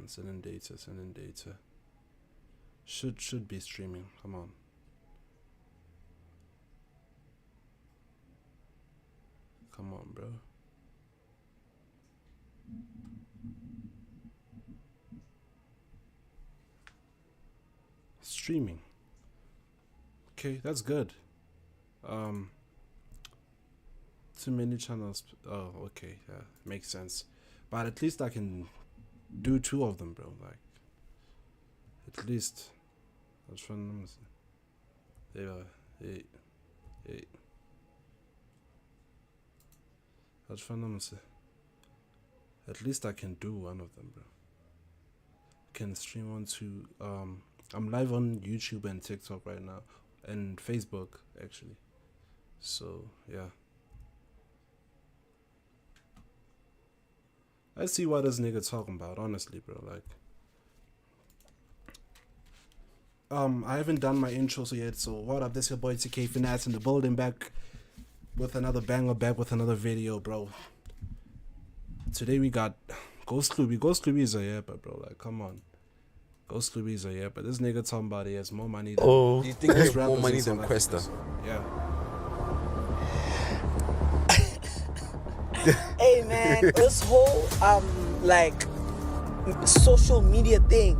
Sending data. Should be streaming. Come on. Come on, bro. Streaming. Okay, that's good. Too many channels. Oh, okay, yeah, makes sense. But at least I can do 2 of them, bro. Like, at least. I'll try them. There are 8. I'll try them. At least I can do one of them, bro. Can stream on to I'm live on YouTube and TikTok right now, and Facebook actually. So yeah, I see what this nigga talking about, honestly, bro. Like, I haven't done my intro yet. So what up? This your boy TK Finesse in the building, back with another banger, back with another video, bro. Today we got Ghost Louis. Ghost Louis is a yapper, bro. Like, come on. Ghost Louis is a yapper. This nigga talking about he has more money than... Oh. Do you think he has more money than Questa? Yeah. Hey man, this whole like social media thing,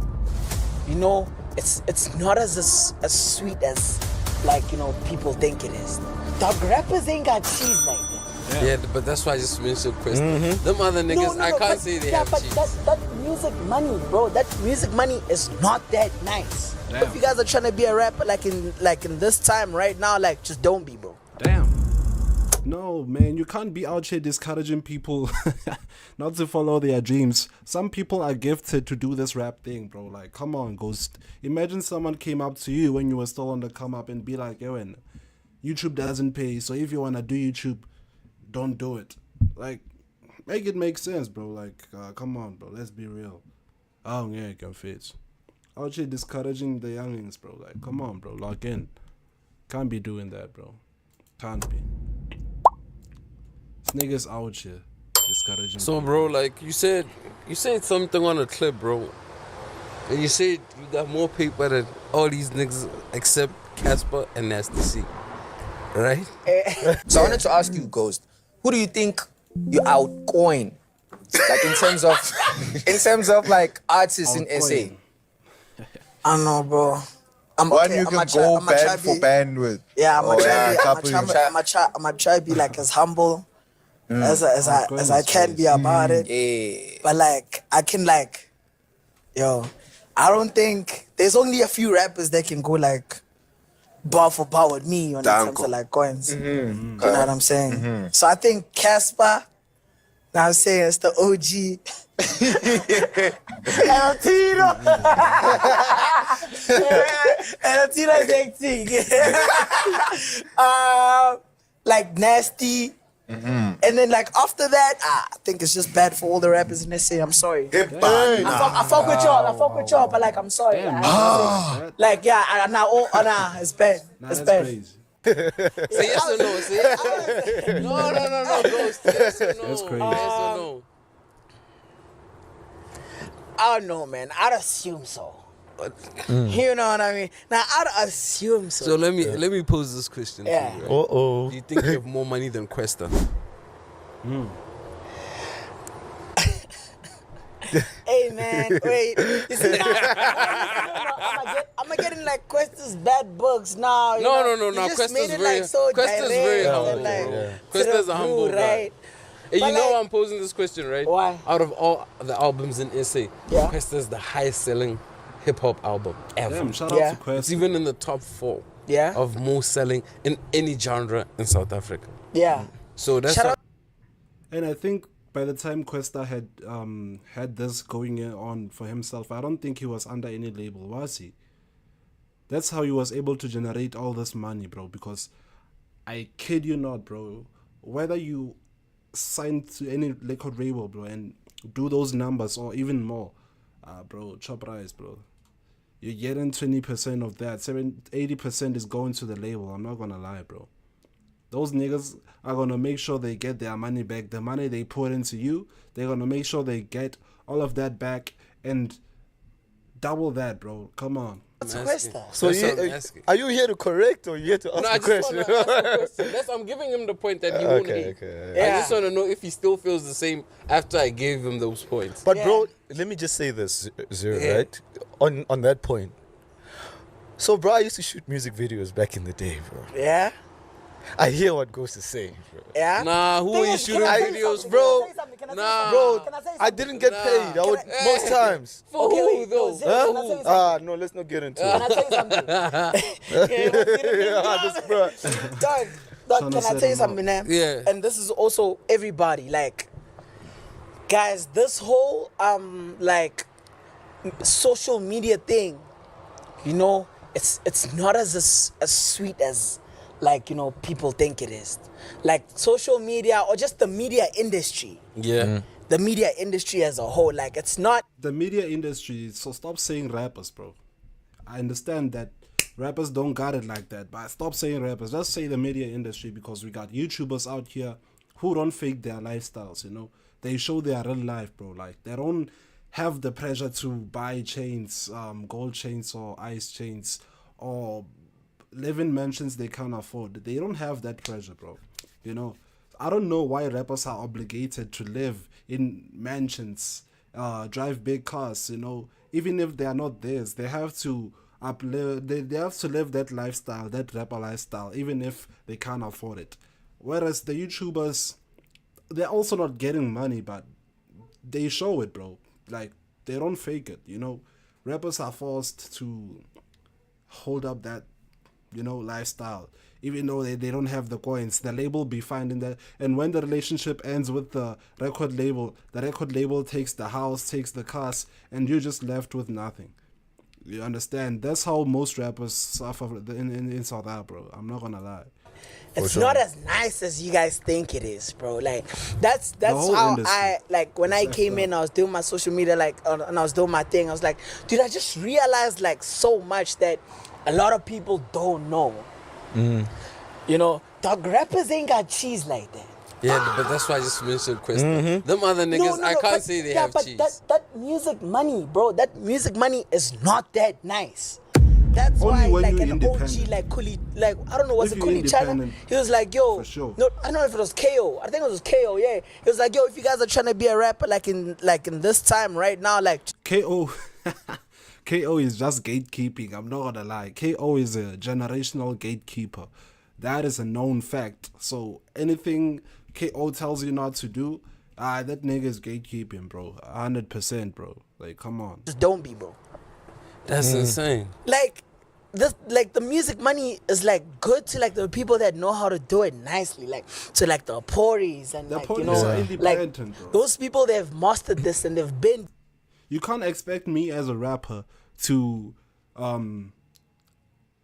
you know, it's not as sweet as, like, you know, people think it is. Dog rappers ain't got cheese like that. Yeah, but that's why I just mentioned Questa. Them other niggas, I can't say they have but cheese. that music money, bro. That music money is not that nice. Damn. If you guys are trying to be a rapper like in this time right now, like, just don't be, bro. Damn. No, man, you can't be out here discouraging people not to follow their dreams. Some people are gifted to do this rap thing, bro. Like, come on, Ghost. Imagine someone came up to you when you were still on the come up and be like, yo, and YouTube doesn't pay, so if you want to do YouTube, don't do it. Like, make it make sense, bro. Like, come on, bro. Let's be real. Oh, yeah, can fit. Out here discouraging the youngins, bro. Like, come on, bro. Lock in. Can't be doing that, bro. Can't be. This niggas out here discouraging. So, people. bro, like you said something on a clip, bro. And you said you got more paper than all these niggas except Casper and Nasty C. Right? So I wanted to ask you, Ghost, who do you think you outcoin? Like in terms of like artists in SA. I don't know, bro. One you can go band for band with. Yeah, I'm gonna try couple to be like as humble as I can be about it. Yeah. But like I can, like, yo, I don't think there's only a few rappers that can go like bar for bar with me when it comes to like coins. You know what I'm saying? So I think Casper, now I'm saying it's the OG. El Tino. El Tino is acting. Like Nasty. And then like after that, I think it's just bad for all the rappers in SA. I'm sorry. I fuck with y'all, but like, I'm sorry. Like, yeah, nah, it's bad. It's bad. Crazy. Say yes or no. Say no, Ghost. Yes or no. That's crazy. Yes or no. I don't know, man. I'd assume so. You know what I mean? Now, I'd assume so. So let me pose this question to you. Yeah. Right? Uh-oh. Do you think you have more money than Questa? Hey, man, wait. You see, I'm gonna get in like Questa's bad books now. No. Questa's Questa's very humble, bro. Questa's a humble guy. right? And But you know like- why I'm posing this question, right? Why? Out of all the albums in SA, Yeah. Questa's the highest selling hip hop album ever. Damn, shout Yeah. out to Quest. It's even in the top 4 Yeah. of most selling in any genre in South Africa. Yeah. So that's Shout why- out- And I think by the time Questa had this going on for himself, I don't think he was under any label, was he? That's how he was able to generate all this money, bro. Because I kid you not, bro. Whether you sign to any record label, bro, and do those numbers or even more, bro, chop rice, bro. You're getting 20% of that. 80% is going to the label. I'm not gonna lie, bro. Those niggas are gonna make sure they get their money back. The money they put into you, they're gonna make sure they get all of that back and double that, bro. Come on. What's the I'm question? asking. So That's what I'm you, asking. are you here to correct or you here to ask No, I the just question? want to ask the question. That's, I'm giving him the point that he won't Okay, hate. okay. I Yeah. just want to know if he still feels the same after I gave him those points. But Yeah. bro, let me just say this, Zero, Yeah. right? On that point. So bro, I used to shoot music videos back in the day, bro. Yeah. I hear what Ghost is saying, bro. Yeah. Nah, who Thing are you is, shooting can I say videos, something? bro? Can I say something? Can I say Nah. something? Bro, Can I say I something? didn't get paid. I would Can I- most times. For Okay, who wait, though? no, Zero, For can I who? say something? Ah, no, let's not get into Can it. I say something? Yeah, this bro. Dog, Tryna can I set say him something, man? Yeah. And this is also everybody. Like, guys, this whole social media thing, you know, it's not as sweet as people think it is. Like social media or just the media industry. Yeah. The media industry as a whole, like it's not. The media industry, so stop saying rappers, bro. I understand that rappers don't got it like that, but stop saying rappers. Just say the media industry, because we got YouTubers out here who don't fake their lifestyles, you know. They show their real life, bro. Like, they don't have the pressure to buy chains, gold chains or ice chains, or live in mansions they can't afford. They don't have that pressure, bro. You know, I don't know why rappers are obligated to live in mansions, drive big cars. You know, even if they are not theirs, they have to they have to live that lifestyle, that rapper lifestyle, even if they can't afford it. Whereas the YouTubers, they're also not getting money, but they show it, bro. Like, they don't fake it. You know, rappers are forced to hold up that, you know, lifestyle, even though they don't have the coins. The label be finding that, and when the relationship ends with the record label takes the house, takes the cars, and you're just left with nothing. You understand? That's how most rappers suffer in South Africa, bro. I'm not gonna lie. It's not as nice as you guys think it is, bro. Like that's whole how industry. I like when I It's came effed in. I was doing my social media, and I was doing my thing. I was like, dude, I just realized so much that a lot of people don't know. You know, dog rappers ain't got cheese like that. Yeah, but that's why I just mentioned Questa. Them other niggas, I can't say they have but cheese. That music money, bro. That music money is not that nice. That's Only why, when like you're an OG, independent. like Kuli, like I don't know, was If it you're Kuli China? independent, He was like, yo, for sure. no, I don't know if it was KO. I think it was KO. Yeah, he was like, yo, if you guys are trying to be a rapper, like in this time right now, like KO KO is just gatekeeping. I'm not gonna lie. KO is a generational gatekeeper. That is a known fact. So anything KO tells you not to do, that nigga is gatekeeping, bro. 100%, bro. Like, come on. just don't be, bro. That's insane. Like this, like the music money is like good to like the people that know how to do it nicely, like to like the Poris and The like Poris you know, are like independent, bro. those people they've mastered this and they've been. You can't expect me as a rapper to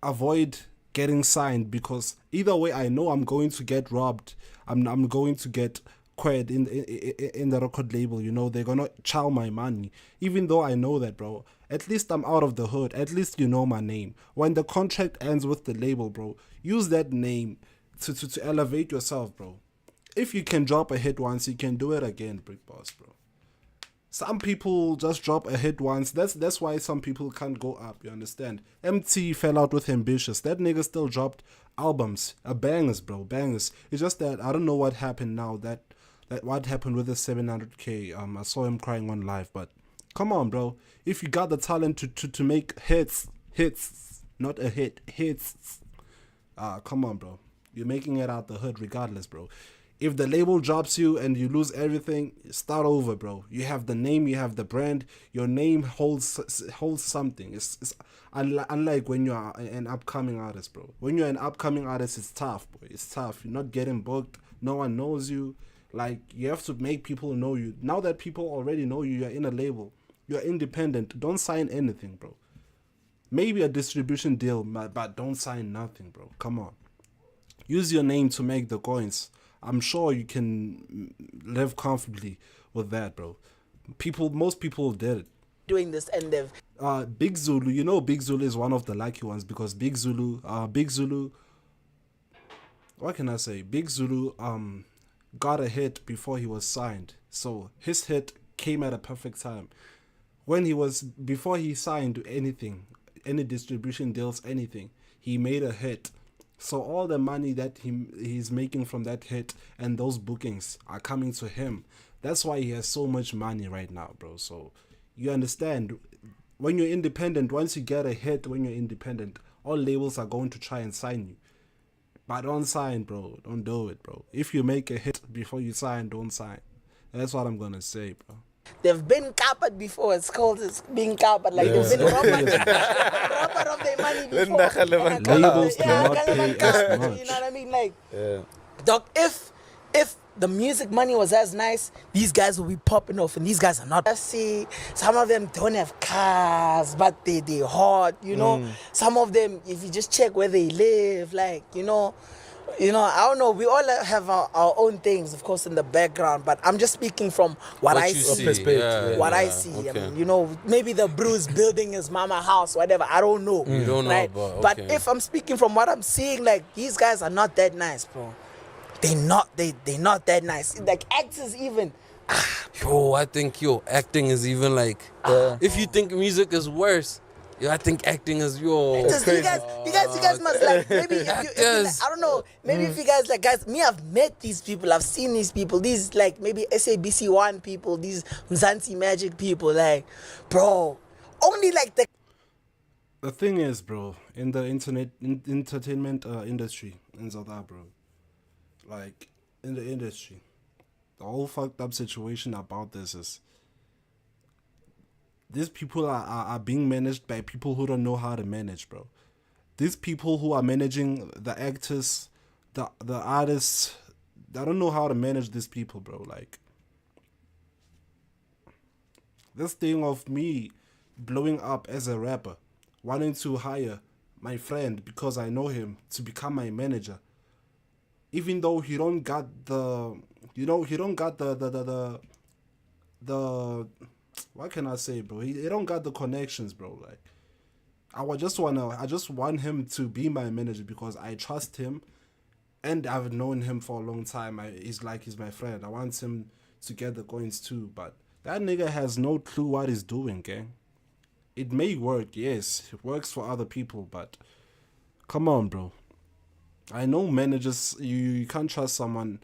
avoid getting signed, because either way I know I'm going to get robbed. I'm going to get quid in the record label. You know, they're gonna chow my money. Even though I know that, bro, at least I'm out of the hood. At least you know my name. When the contract ends with the label, bro, use that name to elevate yourself, bro. If you can drop a hit once, you can do it again, Brick Boss, bro. Some people just drop a hit once. That's why some people can't go up. You understand? MT fell out with Ambitious. That nigga still dropped albums, bangers, bro, bangers. It's just that I don't know what happened now. That what happened with the 700K. I saw him crying on live. But come on, bro. If you got the talent to make hits, not a hit, hits. Come on, bro. You're making it out the hood regardless, bro. If the label drops you and you lose everything, start over, bro. You have the name, you have the brand. Your name holds something. It's unlike when you are an upcoming artist, bro. When you're an upcoming artist, it's tough, boy. It's tough. You're not getting booked. No one knows you. Like, you have to make people know you. Now that people already know you, you're in a label. You're independent. Don't sign anything, bro. Maybe a distribution deal, but don't sign nothing, bro. Come on. Use your name to make the coins. I'm sure you can live comfortably with that, bro. Most people did it. Doing this and they've Big Zulu, you know, Big Zulu is one of the lucky ones, because Big Zulu, what can I say? Big Zulu got a hit before he was signed, so his hit came at a perfect time. when he was before he signed anything, any distribution deals, anything, he made a hit. So all the money that he's making from that hit and those bookings are coming to him. That's why he has so much money right now, bro. So you understand, when you're independent, once you get a hit, when you're independent, all labels are going to try and sign you. But don't sign, bro. Don't do it, bro. If you make a hit before you sign, don't sign. That's what I'm gonna say, bro. They've been capped before. It's called being capped. Like they've been robbed of their money before. Labels cannot pay as much. You know what I mean? Like, dog, if the music money was as nice, these guys will be popping off, and these guys are not. I see some of them don't have cars, but they hot, you know. Some of them, if you just check where they live, like, you know, I don't know. We all have our own things, of course, in the background, but I'm just speaking from what I see. I see. Okay. I mean, you know, maybe the Bruce building his mama house, whatever. I don't know. You don't know, right? but okay. If I'm speaking from what I'm seeing, like, these guys are not that nice, bro. They're not that nice. Like, actors even. I think acting is even like if you think music is worse, I think acting is You guys must like, maybe if you like, I don't know, maybe if you guys like, guys, me, I've met these people, I've seen these people, these like maybe SABC1 people, these Mzansi Magic people, like, bro, only like The thing is, bro, in the entertainment industry in South Africa, bro, like in the industry, the whole fucked up situation about this is these people are being managed by people who don't know how to manage, bro. These people who are managing the actors, the artists, they don't know how to manage these people, bro. Like, this thing of me blowing up as a rapper, wanting to hire my friend because I know him to become my manager, even though he don't got the what can I say, bro? He don't got the connections, bro. Like, I just want him to be my manager because I trust him, and I've known him for a long time. He's my friend. I want him to get the coins too, but that nigga has no clue what he's doing, gang. It may work, yes, it works for other people, but come on, bro. I know managers, you can't trust someone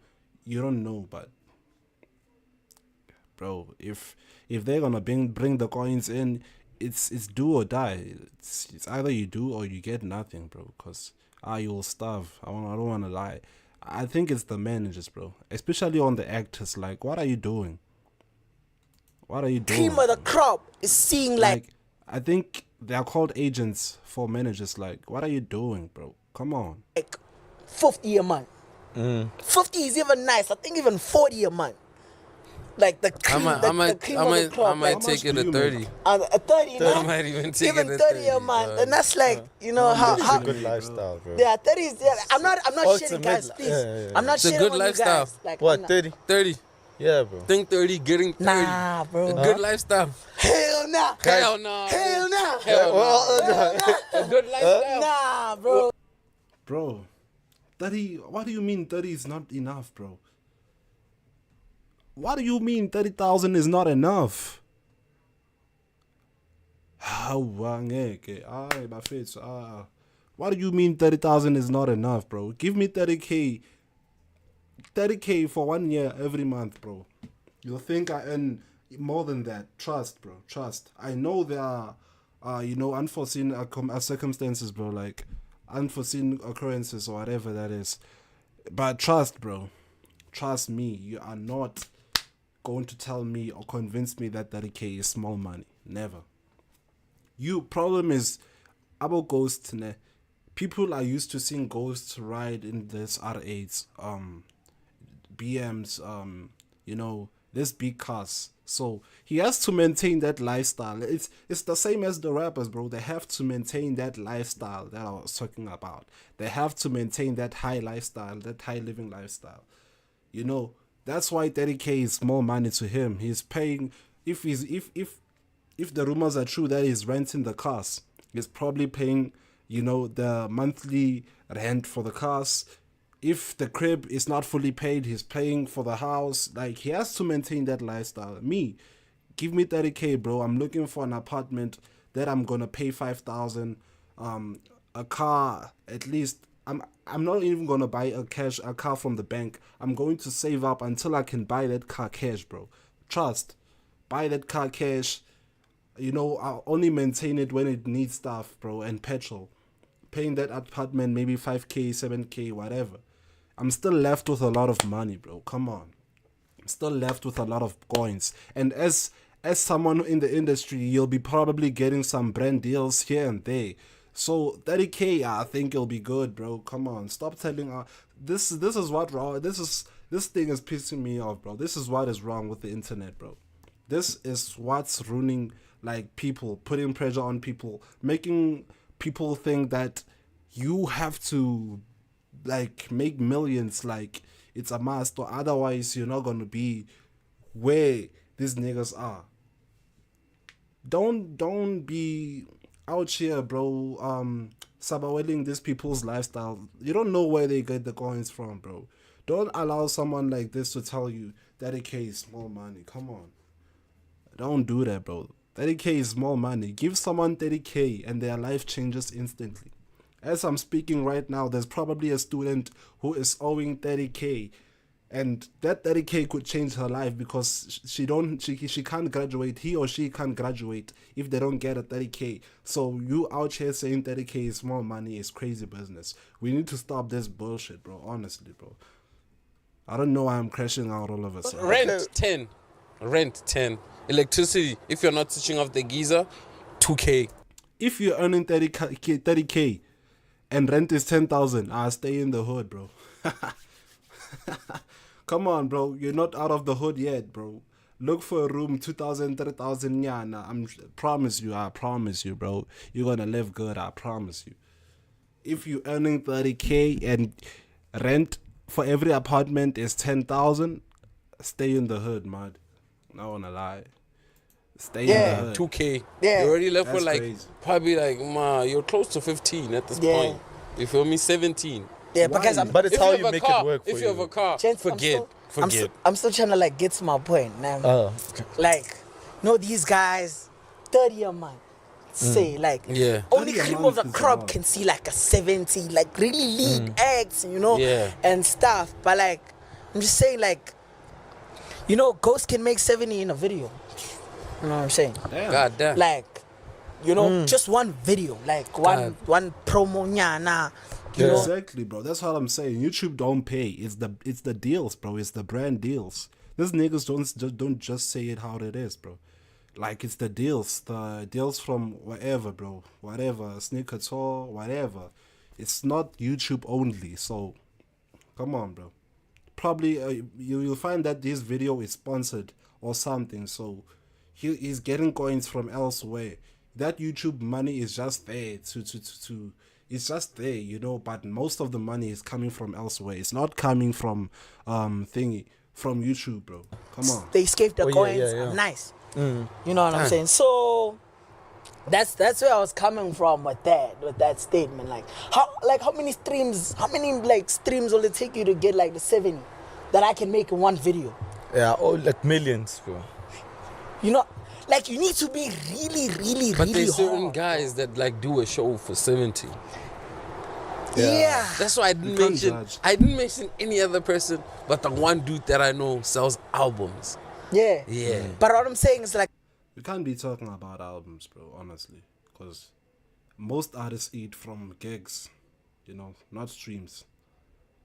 you don't know, but bro, if they're gonna bring the coins in, it's do or die. It's either you do or you get nothing, bro. Cause you'll starve. I don't wanna lie. I think it's the managers, bro. Especially on the actors. Like, what are you doing? What are you doing? cream of the crop is seeing like I think they are called agents for managers. Like, what are you doing, bro? Come on. 50 a month. 50 is even nice. I think even 40 a month. Like the cream, the cream of the crop. I might How take much it do a you 30. make? A 30 now. I might even take Even it a 30 a month. And that's like, you know, It's how a good lifestyle, bro. yeah, 30 is, yeah, I'm not it's a shitting, guys, mid- please. yeah. I'm not It's a shitting good on lifestyle. you guys. Like, What, I'm not- 30? 30. Yeah, bro. Think 30, getting 30. Nah, bro. A good lifestyle. Hell nah. Hell no. Hell nah. Hell Well, no. A good lifestyle. Nah, bro. Bro, 30, what do you mean 30 is not enough, bro? What do you mean 30,000 is not enough? What do you mean 30,000 is not enough, bro? Give me 30K. 30K for 1 year every month, bro. You'll think I earn more than that. Trust, bro. Trust. I know there are, unforeseen circumstances, bro. Like, unforeseen occurrences or whatever that is. But trust, bro. Trust me. You are not going to tell me or convince me that 30K is small money. Never. Problem is about Ghost. People are used to seeing Ghosts ride in this R8s, BMs, this big cars. So he has to maintain that lifestyle. It's the same as the rappers, bro. They have to maintain that lifestyle that I was talking about. They have to maintain that high lifestyle, that high living lifestyle. That's why 30K is more money to him. He's paying, if the rumors are true that he's renting the cars, he's probably paying, the monthly rent for the cars. If the crib is not fully paid, he's paying for the house. Like, he has to maintain that lifestyle. Me, give me 30K, bro. I'm looking for an apartment that I'm gonna pay 5,000. A car, at least. I'm not even gonna buy a car from the bank. I'm going to save up until I can buy that car cash, bro. Trust. Buy that car cash. You know, I'll only maintain it when it needs stuff, bro, and petrol. Paying that apartment maybe 5K, 7K, whatever. I'm still left with a lot of money, bro. Come on. I'm still left with a lot of coins. And as someone in the industry, you'll be probably getting some brand deals here and there. So 30K, I think it'll be good, bro. Come on, stop telling this is what wrong. This thing is pissing me off, bro. This is what is wrong with the internet, bro. This is what's ruining, like, people, putting pressure on people, making people think that you have to, like, make millions, like it's a must, or otherwise you're not gonna be where these niggas are. Don't be out here, bro, sabawelling these people's lifestyle. You don't know where they get the coins from, bro. Don't allow someone like this to tell you 30K is small money. Come on. Don't do that, bro. 30K is small money. Give someone 30K and their life changes instantly. As I'm speaking right now, there's probably a student who is owing 30K, and that 30K could change her life because she can't graduate. He or she can't graduate if they don't get a 30K. So you out here saying 30K is small money is crazy business. We need to stop this bullshit, bro. Honestly, bro. I don't know why I'm crashing out all of a sudden. Rent 10. Electricity, if you're not switching off the geyser, 2K. If you're earning 30K and rent is 10,000, I'll stay in the hood, bro. Come on, bro. You're not out of the hood yet, bro. Look for a room, 2,000, 3,000 yana. I promise you, bro. You're gonna live good, I promise you. If you're earning 30K and rent for every apartment is 10,000, stay in the hood, man. Not gonna lie. Stay in the hood. 2K. Yeah. You already left with That's like, crazy. probably like, you're close to 15 at this point. You feel me? 17. Yeah, because But it's If how you you have a make car, it work for if you have a car, Gents, forget. I'm still trying to like get to my point now. Okay. Like, these guys, 30 a month. Say like Yeah. only 30 a cream of month the is a crop lot. can see like a 70, like really lead eggs, Yeah. and stuff. But like, I'm just saying, like, Ghost can make 70 in a video. You know what I'm saying? Damn. God damn. Like, just one video, like one promo nyana. You know? Exactly, bro. That's what I'm saying. YouTube don't pay. It's the deals, bro. It's the brand deals. These niggas don't just say it how it is, bro. Like, it's the deals from wherever, bro. Whatever, sneaker tour, whatever. It's not YouTube only. So, come on, bro. Probably you'll find that this video is sponsored or something. So he's getting coins from elsewhere. That YouTube money is just there to it's just there, but most of the money is coming from elsewhere. It's not coming from from YouTube, bro. Come on. They escaped the coins. yeah. Nice. You know what I'm saying? So that's where I was coming from with that statement. Like how many streams will it take you to get like the 70 that I can make in one video? Yeah, like millions, bro. Like, you need to be really, really, But really there's certain hard. guys that like do a show for 70. Yeah. That's why can't judge. I didn't mention any other person but the one dude that I know sells albums. Yeah. Yeah. But what I'm saying is like, We can't be talking about albums, bro, honestly. Because most artists eat from gigs, not streams.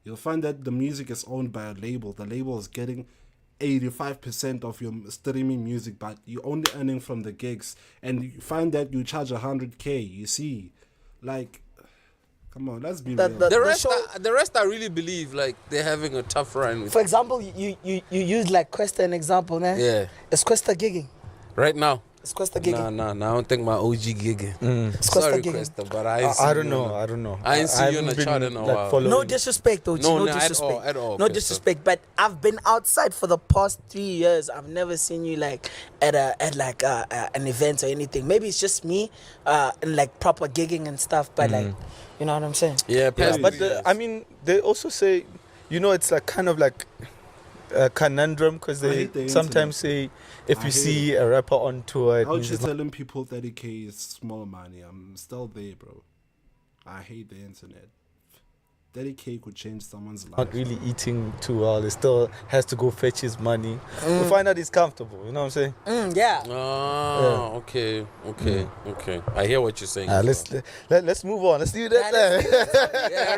You'll find that the music is owned by a label. The label is getting 85% of your streaming music, but you're only earning from the gigs. And you find that you charge 100K, you see. Like, come on, let's be real. The rest I really believe like they're having a tough run with for example, you use like Questa an example, man. Yeah. Is Questa gigging? right now. Is Questa gigging? Nah, I don't think my OG gigging. Is Questa Sorry, gigging? Questa, but I don't know. I ain't see you in haven't the chart been, in a like, while. following. No disrespect, though. No, No no, at disrespect. all, at all, No Questa. disrespect. But I've been outside for the past 3 years. I've never seen you like at an event or anything. Maybe it's just me, and like proper gigging and stuff. But like, you know what I'm saying? Yeah, Yeah, past but three years. I mean, they also say, it's like kind of like conundrum because I they hate the sometimes say if I you hate see a rapper on tour, it Out means here it's not telling people 30K is small money. I'm still there, bro. I hate the internet. 30K could change someone's life. not really eating too well. He still has to go fetch his money. You find out he's comfortable. You know what I'm saying? Yeah. Oh, okay. I hear what you're saying. Let's move on. Let's leave that there. Yeah,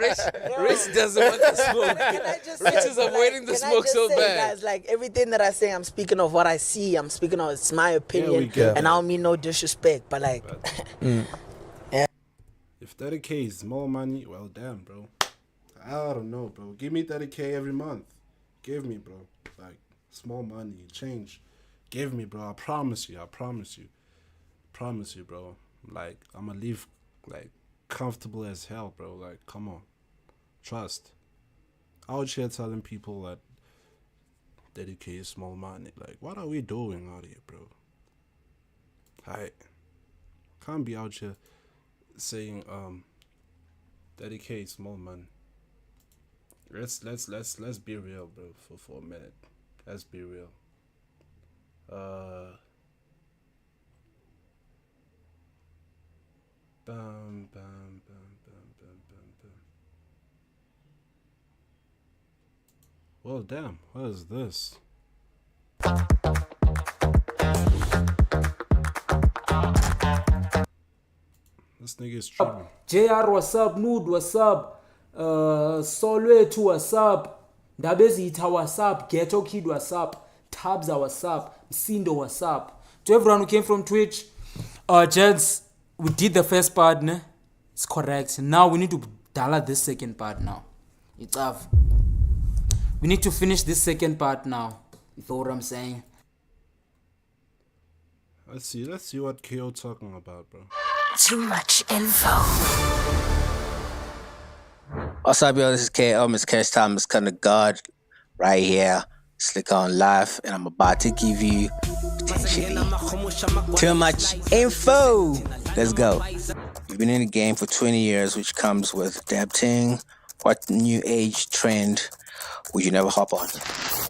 Rich doesn't want the smoke. Can I just Rich say, is avoiding the can I smoke just so say, bad. guys, like everything that I say, I'm speaking of what I see. I'm speaking of it's my opinion, we get and that. I don't mean no disrespect, but like, If 30K is small money, well, damn, bro. I don't know, bro. Give me 30K every month. Give me, bro. Like, small money, change. Give me, bro. I promise you. Promise you, bro. Like, I'm gonna live, like, comfortable as hell, bro. Like, come on. Trust. Out here telling people that 30K is small money. Like, what are we doing out here, bro? Can't be out here saying 30K is small money. Let's be real, bro, for a minute. Let's be real. Bam, bam, bam, bam, bam, bam, bam. Well, damn, what is this? This nigga is streaming. JR, what's up? Mood, what's up? Solwetu, what's up? Ndabezita, what's up? Ghetto Kid, what's up? Tabza, what's up? Msindo, what's up? To everyone who came from Twitch, gents, we did the first part, ne? It's correct. Now we need to dollar this second part now. It's tough. We need to finish this second part now. You know what I'm saying? Let's see what KO talking about, bro. Too much info. What's up, yo? This is KO, Miss Cash Time, Miss Kind of God, right here, Slick on Live, and I'm about to give you potentially too much info. Let's go. We've been in the game for 20 years, which comes with adapting what new age trend would you never hop on.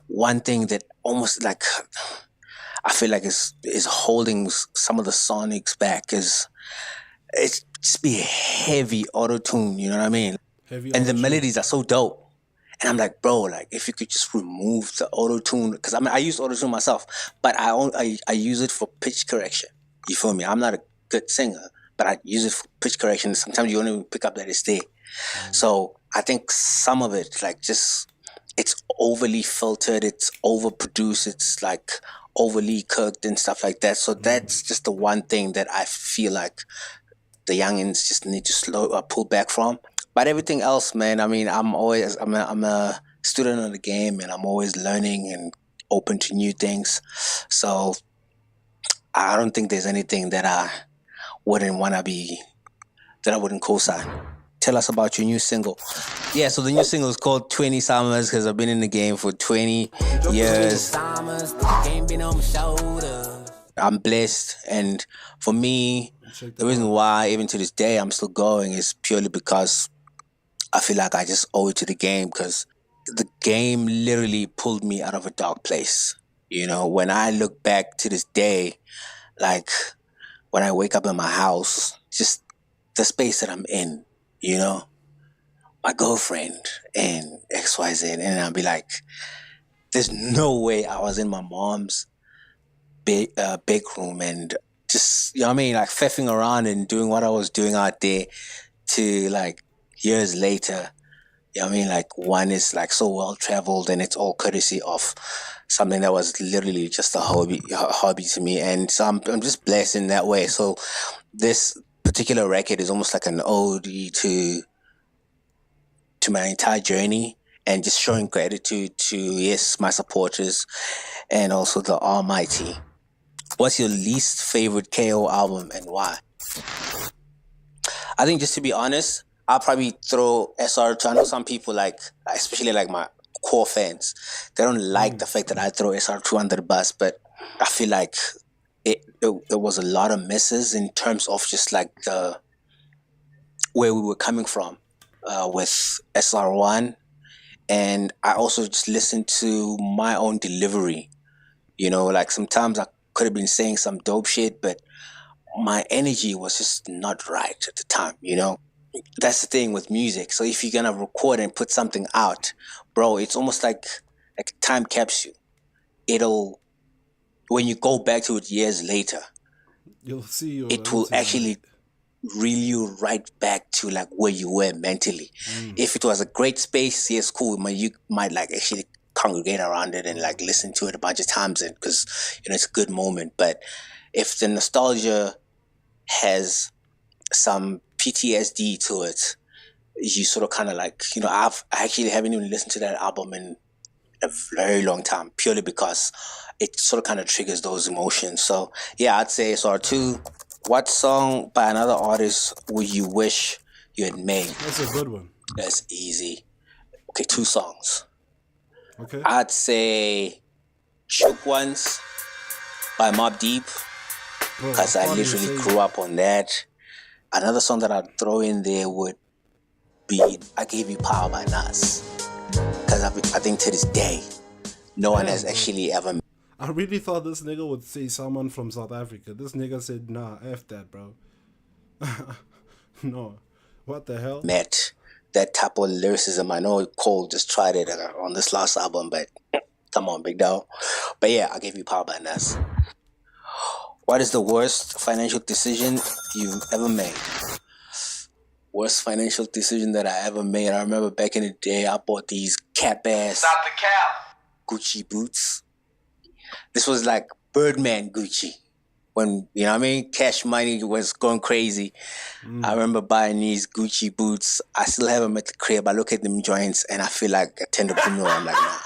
One thing that almost like I feel like is holding some of the sonics back is it's just be heavy auto-tune, you know what I mean? Heavy And the auto-tune. melodies are so dope. And I'm like, bro, like if you could just remove the auto-tune, because I mean I use auto-tune myself, but I use it for pitch correction. You feel me? I'm not a good singer, but I use it for pitch correction. Sometimes you don't even pick up that it's there. So I think some of it, like just it's overly filtered, it's overproduced, it's like overly cooked and stuff like that. So that's just the one thing that I feel like the youngins just need to pull back from. But everything else, man, I mean, I'm a student of the game, and I'm always learning and open to new things. So I don't think there's anything that I wouldn't co-sign. Tell us about your new single. Yeah, so the new single is called 20 Summers because I've been in the game for 20 years. I'm blessed, and for me, the reason why even to this day I'm still going is purely because I feel like I just owe it to the game, because the game literally pulled me out of a dark place. You know, when I look back to this day, like when I wake up in my house, just the space that I'm in, you know, my girlfriend and XYZ, and I'll be like, there's no way I was in my mom's big room and just, you know what I mean, like faffing around and doing what I was doing out there to like years later, you know what I mean, like one is like so well traveled, and it's all courtesy of something that was literally just a hobby to me. And so I'm just blessed in that way. So this particular record is almost like an ode to my entire journey, and just showing gratitude to, yes, my supporters and also the Almighty. What's your least favorite KO album and why? I think, just to be honest, I'll probably throw SR2. I know some people, like, especially like my core fans, they don't like the fact that I throw SR2 under the bus, but I feel like it was a lot of misses in terms of just like where we were coming from with SR1 And I also just listen to my own delivery. You know, like sometimes I could have been saying some dope shit, but my energy was just not right at the time, you know? That's the thing with music. So if you're gonna record and put something out, bro, it's almost like a time capsule. It'll, when you go back to it years later, You'll see your it will routine, actually right? reel you right back to like where you were mentally. If it was a great space, yes, cool. You might like actually congregate around it and like listen to it a bunch of times, and because you know it's a good moment. But if the nostalgia has some PTSD to it, you sort of kind of like, you know, I actually haven't even listened to that album in a very long time, purely because it sort of kind of triggers those emotions. So yeah, I'd say SR2. What song by another artist would you wish you had made? That's a good one. That's easy. Okay, 2 songs. Okay. I'd say Shook Ones by Mobb Deep, Bro, because I can't even literally say- grew up on that. Another song that I'd throw in there would be I Gave You Power by Nas, because I think to this day, no one has actually ever I really thought this nigga would say someone from South Africa. This nigga said, nah, F that, bro. No. What the hell? met that type of lyricism. I know Cole just tried it on this last album, but come on, big dog. But yeah, I Gave You Power by Nas. What is the worst financial decision you've ever made? Worst financial decision that I ever made. I remember back in the day, I bought these cap-ass Gucci boots. This was like Birdman Gucci. When, you know what I mean, Cash Money was going crazy. I remember buying these Gucci boots. I still have them at the crib. I look at them joints and I feel like a tenderpreneur. I'm like, nah,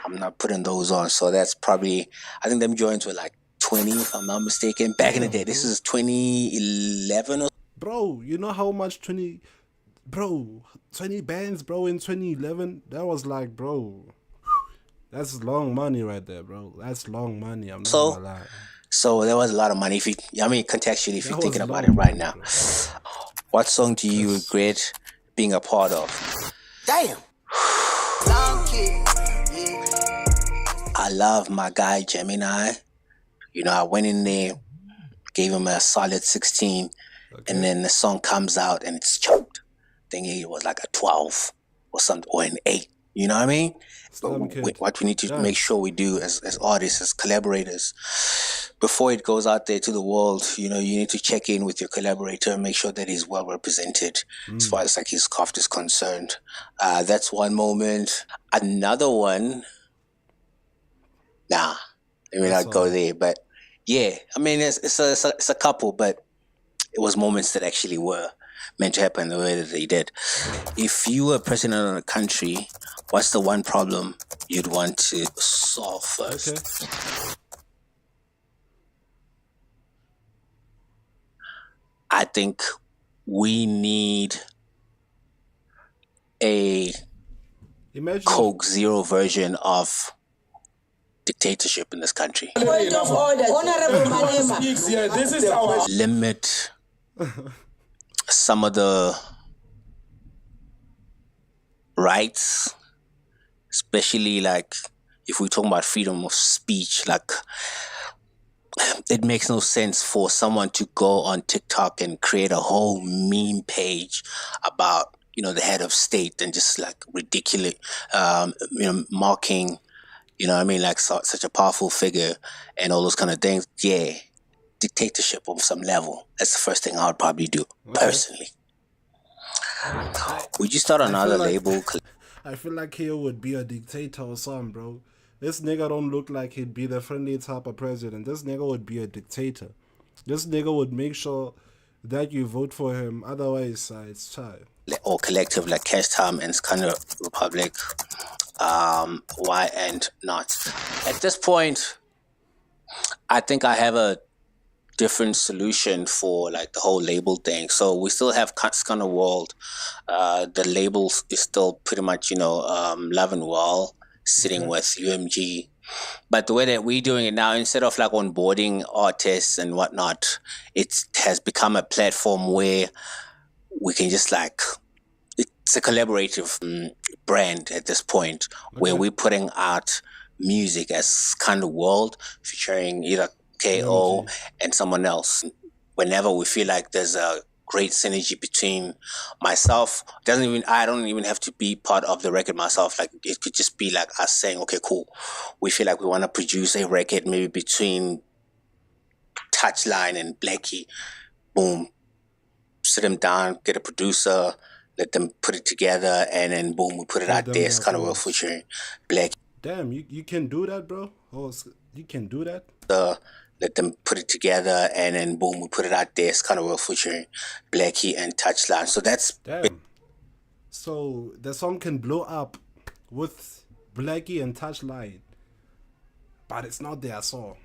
I'm not putting those on. So that's probably, I think them joints were like 20, if I'm not mistaken. Back in the day, this is 2011 or Bro, you know how much 20 bands, bro, in 2011? That was like, bro, that's long money right there, bro. That's long money. I'm not So? gonna lie. so. There was a lot of money. Contextually, if That you're was thinking about it long right money, now. bro. What song do you regret being a part of? Damn. I love my guy Gemini. You know, I went in there, gave him a solid 16, and then the song comes out and it's choked. I think it was like a 12 or something, or an 8. You know what I mean? Slim Kid. What we need to Yeah. make sure we do as artists, as collaborators, before it goes out there to the world, you know, you need to check in with your collaborator and make sure that he's well represented as far as like his craft is concerned. That's one moment. Another one, nah, let me That's not go all. there. But yeah, I mean, it's a couple, but it was moments that actually were meant to happen the way that they did. If you were president of a country, what's the one problem you'd want to solve first? Okay. I think we need a Imagine Coke Zero version of dictatorship in this country. Point of order. Honorable Malema. This is our Limit some of the rights, especially like if we're talking about freedom of speech, like it makes no sense for someone to go on TikTok and create a whole meme page about, you know, the head of state and just like ridiculous, mocking, you know what I mean, like such a powerful figure and all those kind of things. Yeah, dictatorship of some level. That's the first thing I would probably do, personally. Would you start another like- label? I feel like he would be a dictator or something, bro. This nigga don't look like he'd be the friendly type of president. This nigga would be a dictator. This nigga would make sure that you vote for him. Otherwise, it's child. Or collective like Cash Time and Scandal Republic, why and not? At this point, I think I have a different solution for like the whole label thing. So we still have Scandal World. The label is still pretty much, Love and Well sitting with UMG. But the way that we're doing it now, instead of like onboarding artists and whatnot, it has become a platform where we can just like, it's a collaborative brand at this point where we're putting out music as kind of world featuring either KO and someone else. Whenever we feel like there's a great synergy between myself, I don't even have to be part of the record myself. Like it could just be like us saying, okay, cool, we feel like we want to produce a record maybe between Touchline and Blackie. Boom, sit them down, get a producer, let them put it together, and then boom, we put it out there. It's kind of well featuring Blackie. Damn, you can do that, bro? Oh, you can do that? Let them put it together, and then boom, we put it out there. It's kind of well featuring Blackie and Touchline. So that's... Damn. So the song can blow up with Blackie and Touchline, but it's not their song.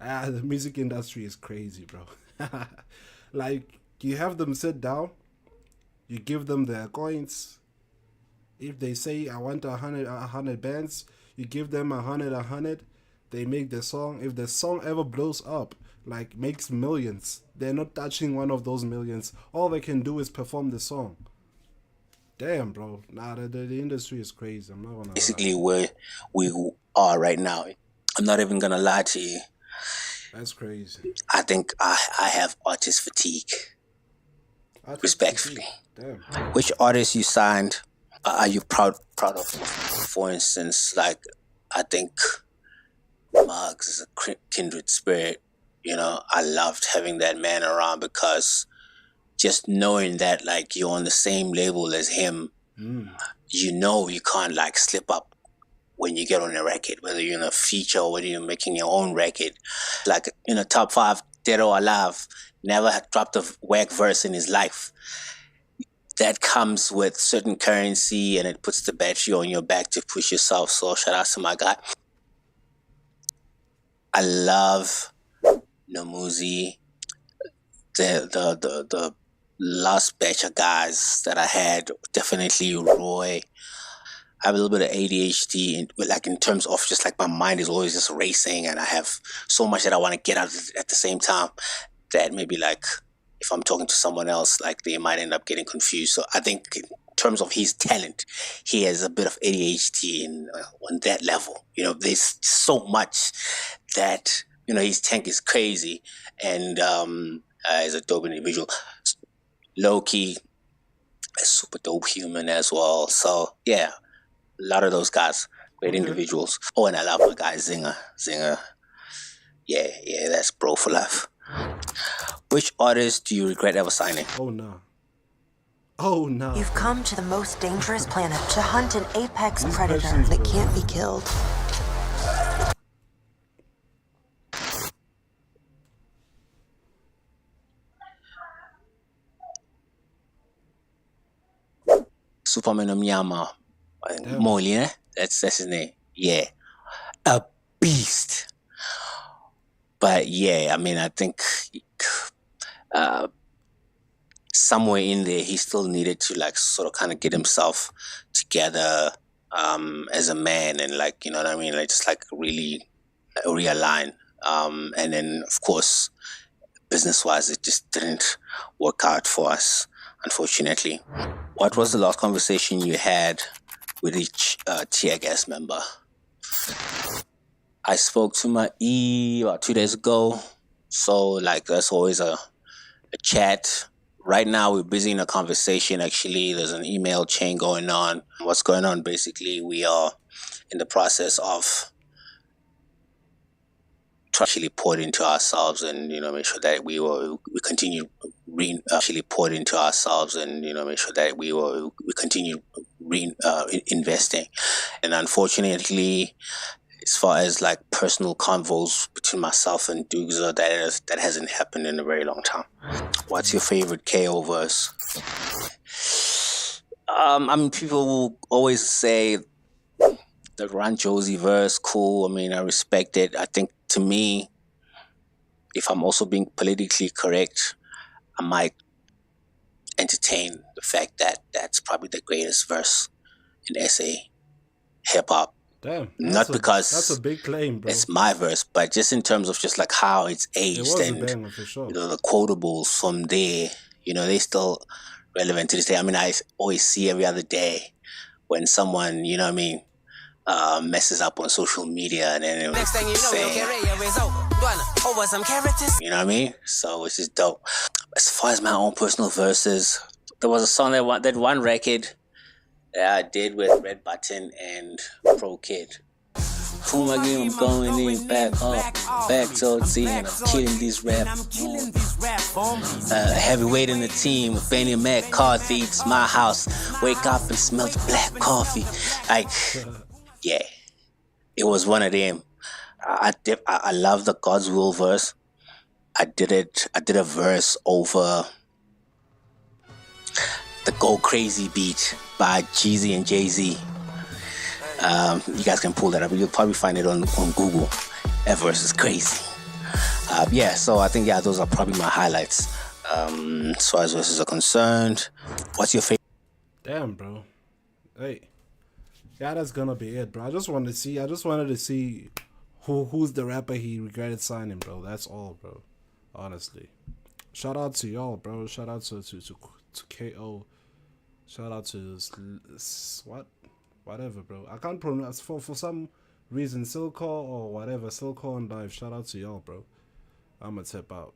The music industry is crazy, bro. Like, you have them sit down, you give them their coins. If they say, I want 100 bands, you give them 100. They make the song. If the song ever blows up, like makes millions, they're not touching one of those millions. All they can do is perform the song. Damn, bro. Nah, the industry is crazy. I'm not gonna basically lie. Where we are right now. I'm not even gonna lie to you. That's crazy. I think I have artist fatigue. Respectfully. Fatigue. Damn. Which artists you signed are you proud of? For instance, like I think Muggs is a kindred spirit. You know, I loved having that man around because just knowing that like you're on the same label as him, you know you can't like slip up when you get on a record, whether you're in a feature or whether you're making your own record. Like, you know, Top 5, Dead or Alive, never had dropped a whack verse in his life. That comes with certain currency and it puts the battery on your back to push yourself. So shout out to my guy. I love Nomuzi. The last batch of guys that I had, definitely Roy. I have a little bit of ADHD, in terms of just like my mind is always just racing, and I have so much that I want to get out at the same time that maybe like if I'm talking to someone else, like they might end up getting confused. So I think in terms of his talent, he has a bit of ADHD on that level. You know, there's so much that, you know, his tank is crazy, and is a dope individual. Low-key, a super dope human as well. So yeah. A lot of those guys, great individuals. Oh, and I love my guy Zinger. Yeah, that's bro for life. Which artist do you regret ever signing? Oh no. You've come to the most dangerous planet to hunt an apex predator that can't be killed. Superman Omnyama. Molly, eh? That's his name. Yeah. A beast. But yeah, I mean, I think somewhere in there, he still needed to like sort of kind of get himself together as a man and like, you know what I mean? Like just like really realign. And then, of course, business-wise, it just didn't work out for us, unfortunately. What was the last conversation you had with each Tear Gas member? I spoke to my E about 2 days ago. So like that's always a chat. Right now we're busy in a conversation. Actually, there's an email chain going on. What's going on? Basically, we are in the process of actually poured into ourselves and, you know, make sure that we continue actually poured into ourselves and, you know, make sure that we continue investing. And unfortunately, as far as like personal convos between myself and Dugza, that hasn't happened in a very long time. What's your favorite KO verse? I mean, people will always say the Run Josie verse, cool. I mean, I respect it. I think to me, if I'm also being politically correct, I might entertain the fact that that's probably the greatest verse in SA hip-hop. Damn. Not because that's a big claim, bro. It's my verse, but just in terms of just like how it's aged it was and a banger for sure. You know, the quotables from there, you know, they still relevant to this day. I mean, I always see every other day when someone, you know what I mean, messes up on social media and then next thing you know, your career is over some characters. You know what I mean? So it's just dope. As far as my own personal verses, there was a song that one record that I did with Red Button and Pro Kid. Boom again, I'm going in back to OT, and I'm killing these rap. Heavyweight in the team, Benny McCarthy. It's my house. Wake up and smell the black coffee. Like, yeah, it was one of them. I love the God's Will verse. I did a verse over the Go Crazy beat by Jeezy and Jay-Z. You guys can pull that up. You'll probably find it on Google. That verse is crazy. Yeah, so I think, those are probably my highlights. As far as verses are concerned, what's your favorite? Damn, bro. Hey. Yeah, that's gonna be it, bro. I just wanted to see who's the rapper he regretted signing, bro. That's all, bro. Honestly. Shout out to y'all, bro. Shout out to KO. Shout out to what? Whatever, bro. I can't pronounce for some reason Silco or whatever. Silco and Dive. Shout out to y'all, bro. I'ma tip out.